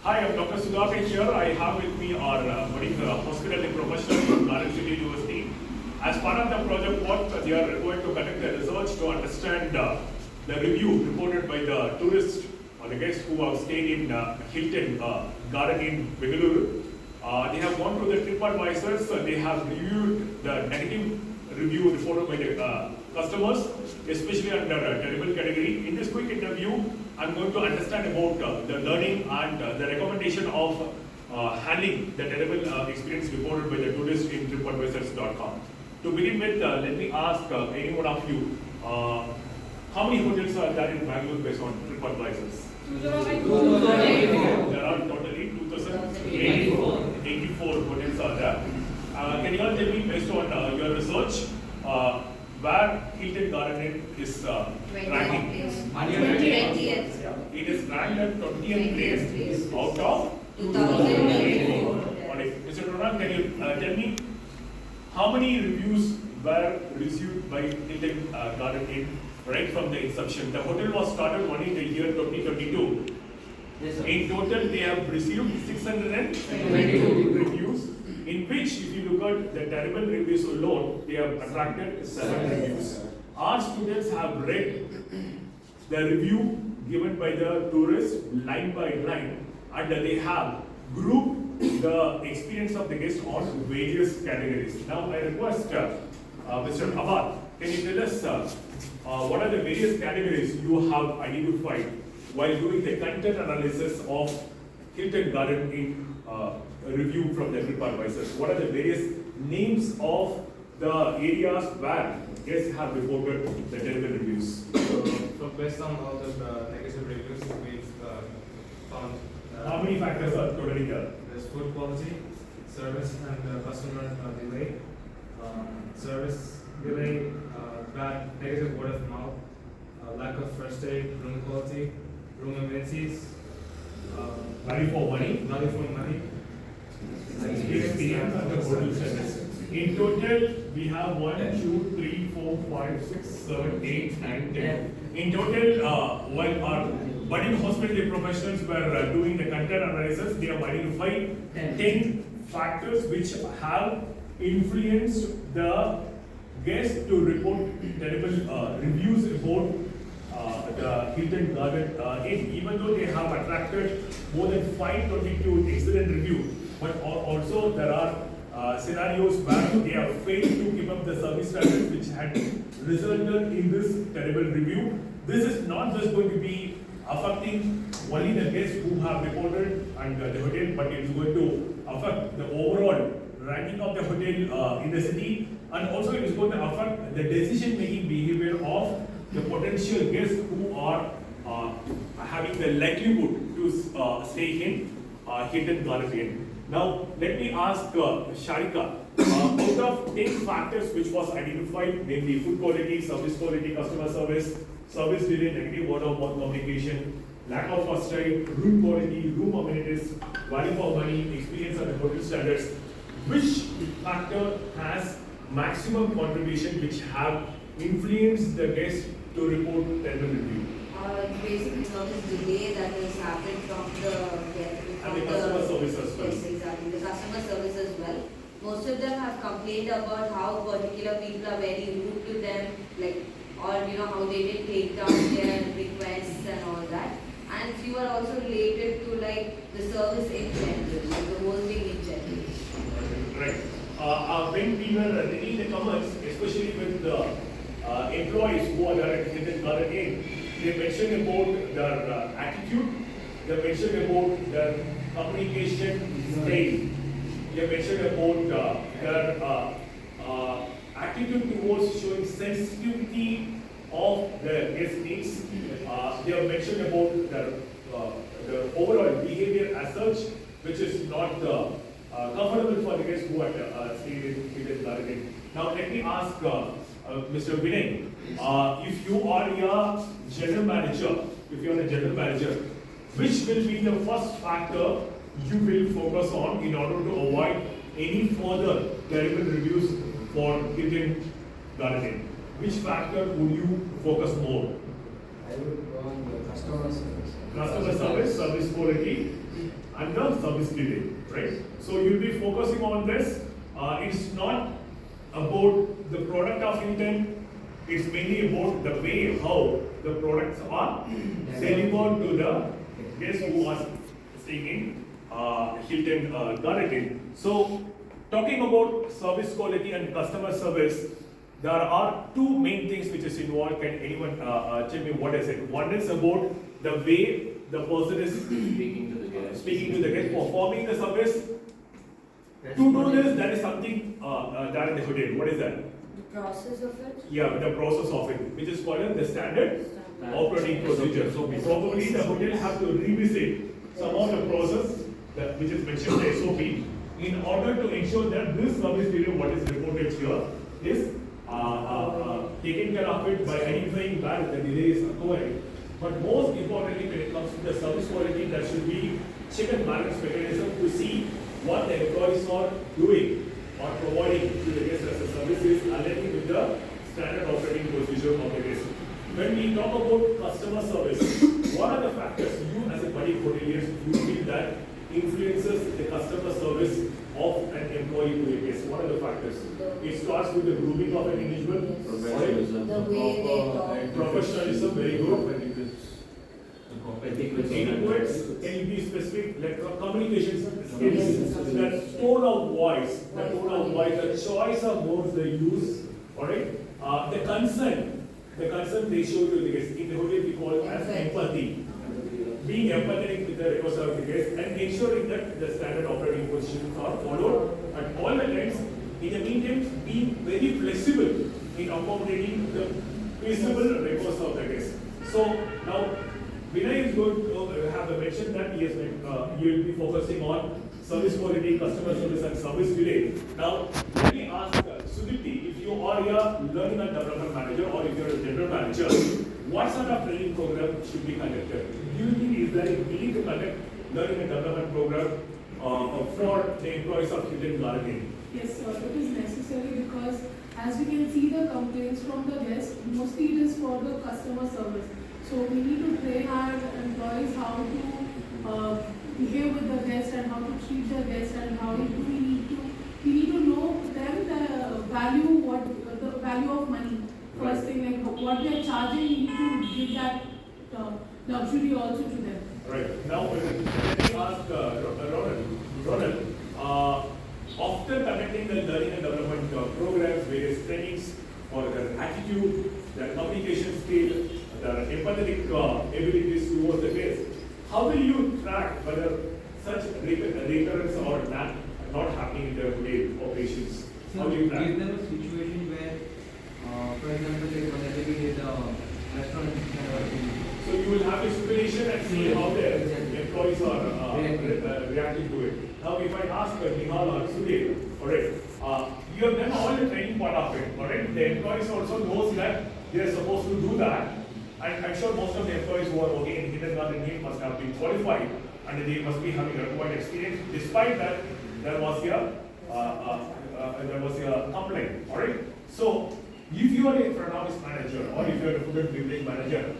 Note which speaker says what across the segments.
Speaker 1: Hi, I'm Dr. Sudhakar here. I have with me our budding hospitality professional from Garden City University. As part of the project work, they are going to conduct a research to understand the review reported by the tourists or the guests who have stayed in Hilton Garden in Bengaluru. They have gone through the TripAdvisors. They have reviewed the negative review reported by the customers, especially under terrible category. In this quick interview, I'm going to understand about the learning and the recommendation of handling the terrible experience reported by the tourists in TripAdvisors.com. To begin with, let me ask any one of you, how many hotels are there in Bangalore based on TripAdvisors? There are totally 2,084 hotels are there. Can you all tell me, based on your research, where Hilton Garden Inn is ranking?
Speaker 2: 20th.
Speaker 1: It is ranked at 20th place out of
Speaker 2: 2084.
Speaker 1: Alright, Mr. Ronald, can you tell me how many reviews were received by Hilton Garden Inn right from the inception? The hotel was started only in the year 2022.
Speaker 3: Yes, sir.
Speaker 1: In total, they have received 622 reviews, in which, if you look at the terrible reviews alone, they have attracted 7 reviews. Our students have read the review given by the tourists line by line, and they have grouped the experience of the guests on various categories. Now, I request Mr. Abad, can you tell us what are the various categories you have identified while doing the content analysis of Hilton Garden Inn review from the TripAdvisors? What are the various names of the areas where guests have reported the terrible reviews?
Speaker 4: So based on all the negative reviews, we've found
Speaker 1: How many factors are totally there?
Speaker 4: there's food quality, service and customer delay, service delay, bad negative word of mouth, lack of first aid, room quality, room amenities,
Speaker 1: Value for money,
Speaker 4: value for money.
Speaker 1: experience and the hotel service. In total, we have 1, 2, 3, 4, 5, 6, 7, 8, 9, 10. In total, while our budding hospitality professionals were doing the content analysis, they have identified 10 factors which have influenced the guests to report terrible reviews about the Hilton Garden Inn. Even though they have attracted more than 522 excellent reviews, but also there are scenarios where they have failed to keep up the service standards which had resulted in this terrible review. This is not just going to be affecting only the guests who have reported and the hotel, but it is going to affect the overall ranking of the hotel in the city, and also it is going to affect the decision-making behavior of the potential guests who are having the likelihood to stay in Hilton Garden Inn. Now, let me ask Sharika, out of 10 factors which was identified, namely food quality, customer service, service delay, negative word of mouth communication, lack of first aid, room quality, room amenities, value for money, experience and hotel standards, which factor has maximum contribution which have influenced the guests to report terrible review?
Speaker 2: Basically, not the delay that has happened from
Speaker 1: And the customer service as well.
Speaker 2: Yes, exactly. The customer service as well. Most of them have complained about how particular people are very rude to them, like, or how they didn't take down their requests and all that. And few are also related to like the service in general, like the whole thing in general.
Speaker 1: Right. When we were reading the comments, especially with the employees who are there at Hilton Garden Inn, they mentioned about their attitude, they mentioned about their communication style, they mentioned about their attitude towards showing sensitivity of the guest needs. They have mentioned about the overall behavior as such, which is not comfortable for the guests who are staying in Hilton Garden Inn. Now, let me ask Mr. Vinay, if you are a general manager, which will be the first factor you will focus on in order to avoid any further terrible reviews for Hilton Garden Inn? Which factor would you focus more?
Speaker 3: I would go on the customer service.
Speaker 1: Customer service, service quality, and the service delay, right? So you'll be focusing on this. It's not about the product of intent, it's mainly about the way how the products are delivered to the guests who are staying in Hilton Garden Inn. So, talking about service quality and customer service, there are two main things which is involved. Can anyone tell me what is it? One is about the way the person is speaking to the guest, performing the service. To do this, there is something done in the hotel. What is that?
Speaker 2: The process of it?
Speaker 1: Yeah, the process of it, which is called the standard operating procedure. So probably the hotel have to revisit some of the process that which is mentioned in the SOP in order to ensure that this service delivery what is reported here is taken care of it by identifying where the delay is occurring. But most importantly, when it comes to the service quality, there should be check and balance mechanism to see what the employees are doing or providing to the guest as a service is aligning with the standard operating procedure of the guest. When we talk about customer service, what are the factors you as a budding hotelier you feel that influences the customer service of an employee to a guest? What are the factors? It starts with the grooming of an individual,
Speaker 2: The way they talk.
Speaker 1: professionalism, very good. Etiquettes, can you be specific, like communication skills, the tone of voice, the choice of words they use, alright? The concern they show to the guest, in the hotel we call it as empathy. Being empathetic with the request of the guest and ensuring that the standard operating procedures are followed at all the times. In the meantime, being very flexible in accommodating the feasible request of the guest. So now, Vinay is going to have a mention that he will be focusing on service quality, customer service and service delay. Now, let me ask Sudipti, if you are a learning and development manager or if you are a general manager, what sort of training program should be conducted? Do you think is there a need to conduct learning and development program for the employees of Hilton Garden Inn?
Speaker 3: Yes, sir, it is necessary because as we can see the complaints from the guests, mostly it is for the customer service. So we need to train our employees how to behave with the guests and how to treat the guests and how we need to know them the value of money. First thing, like what they are charging, we need to give that luxury also to them.
Speaker 1: Right. Now, let me ask Ronald, after conducting the learning and development programs, various trainings for their attitude, their communication skill, their empathetic abilities towards the guest, how will you track whether such recurrence or not happening in their hotel operations? How do you track?
Speaker 5: Is there a situation where, for example, whenever we did restaurant,
Speaker 1: So you will have a simulation and see how the employees are reacting to it. Now, if I ask Nihal or Sudhir, alright, you have done all the training part of it, alright? The employees also knows that they are supposed to do that, and I'm sure most of the employees who are working in Hilton Garden Inn must have been qualified, and they must be having a required experience. Despite that, there was a complaint, alright? So, if you are a front office manager or if you are a food and beverage manager,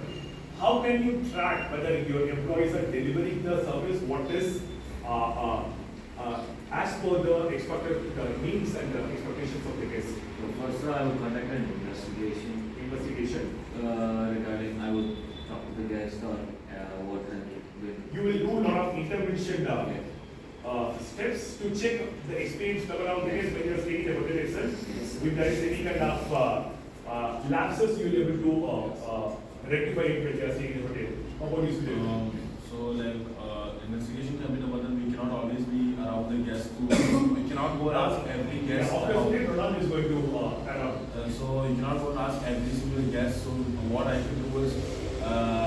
Speaker 1: how can you track whether your employees are delivering the service, what is as per the expected needs and the expectations of the guests?
Speaker 6: So first, I would conduct an investigation regarding. I would talk to the guest or what has been.
Speaker 1: You will do a lot of intervention steps to check the experience level of the guest when you are staying in the hotel itself.
Speaker 6: Yes.
Speaker 1: If there is any kind of lapses, you will be able to rectify it when you are staying in the hotel. How about you, Sudhir?
Speaker 7: So investigation can be done, but then we cannot always be around the guest we cannot go and ask every guest.
Speaker 1: Obviously, Ronald is going to add up.
Speaker 7: So you cannot go and ask every single guest. So what I can do is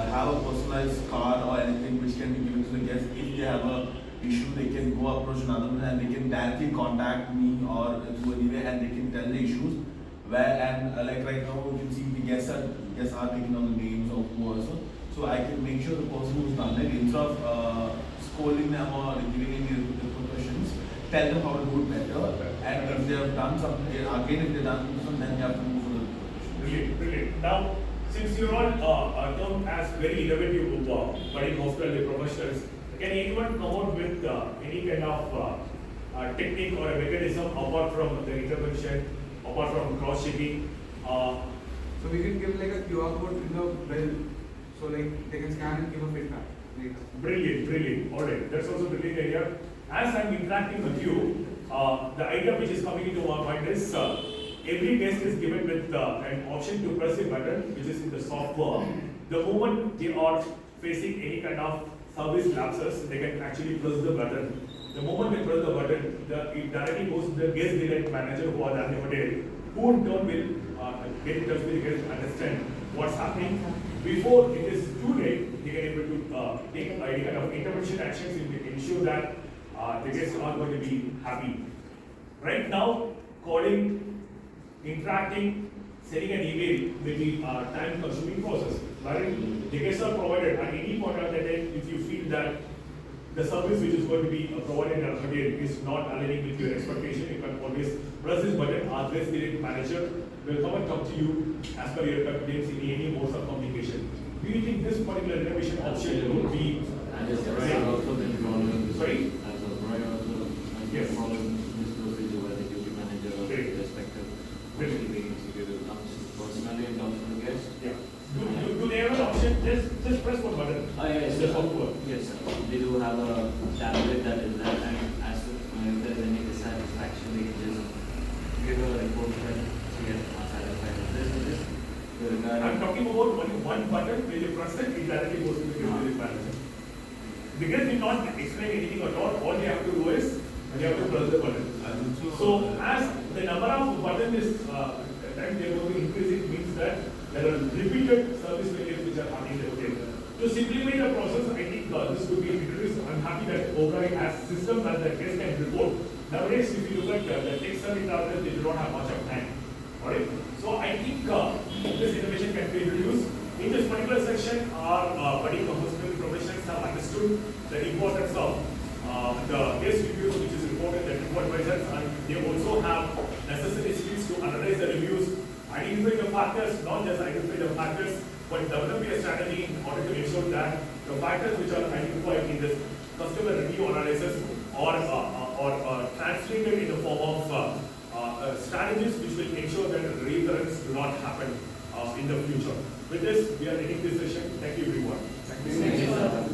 Speaker 7: have a personalized card or anything which can be given to the guest. If they have a issue, they can go approach another one and they can directly contact me or through anywhere and they can tell the issues. Where and like right now you can see the guests are taking on the names of who also. So I can make sure the person who's done it, instead of scolding them or giving any questions, tell them how to do it better. And if they have done something, again if they've done something, then you have to move for the question.
Speaker 1: Brilliant. Now, since you're all termed as very innovative budding hospitality professionals, Can anyone come out with any kind of technique or a mechanism apart from the intervention, apart from cross-checking?
Speaker 8: So we can give like a QR code in the bill, so like they can scan and give a feedback later.
Speaker 1: Brilliant, brilliant. All right, that's also a brilliant idea. As I'm interacting with you, the idea which is coming into my mind is every guest is given with an option to press a button, which is in the software. The moment they are facing any kind of service lapses, they can actually press the button. The moment they press the button, it directly goes to the guest delight manager who are at the hotel, who in turn will get in touch with the guest to understand what's happening. Before it is too late, they can able to take any kind of intervention actions to ensure that the guests are going to be happy. Right now, calling, interacting, sending an email will be a time-consuming process. Wherein the guests are provided at any point of the time, if you feel that the service which is going to be provided at a hotel is not aligning with your expectation, you can always press this button. Our guest delight manager will come and talk to you as per your preference in any modes of communication. Do you think this particular renovation option would be?
Speaker 6: And as a right also been following.
Speaker 1: Sorry?
Speaker 6: As a right also has
Speaker 1: Yes.
Speaker 6: been following this procedure where the duty manager or
Speaker 1: Great.
Speaker 6: the respective
Speaker 1: Great.
Speaker 6: being executive comes personally and talks to the guest.
Speaker 1: Yeah. Do they have an option? Just press one button.
Speaker 6: Yes,
Speaker 1: The software.
Speaker 6: yes, sir. They do have a tablet that is there, and as if there is any dissatisfaction, they can just give a report that we are not satisfied with this.
Speaker 1: I'm talking about only one button, when you press it, it directly goes to the guest delight manager. The guest did not explain anything at all they have to do is, they have to press the button. So as the number of buttons is, time they are going to increase, it means that there are repeated service failures which are happening in the hotel. To simplify the process, I think this could be introduced. I'm happy that Oberoi has system that the guest can report. Nowadays, if you look at the tech service travelers, they do not have much of time. Alright, so I think this innovation can be introduced. In this particular section, our budding hospital professionals have understood the importance of the guest reviews, which is reported that report advisors, and they also have necessary skills to analyze the reviews, identify the factors, not just identify the factors, but develop a strategy in order to ensure that the factors which are identified in this customer review analysis are translated in the form of strategies which will ensure that recurrence do not happen in the future. With this, we are ending this session. Thank you, everyone.
Speaker 2: Thank you.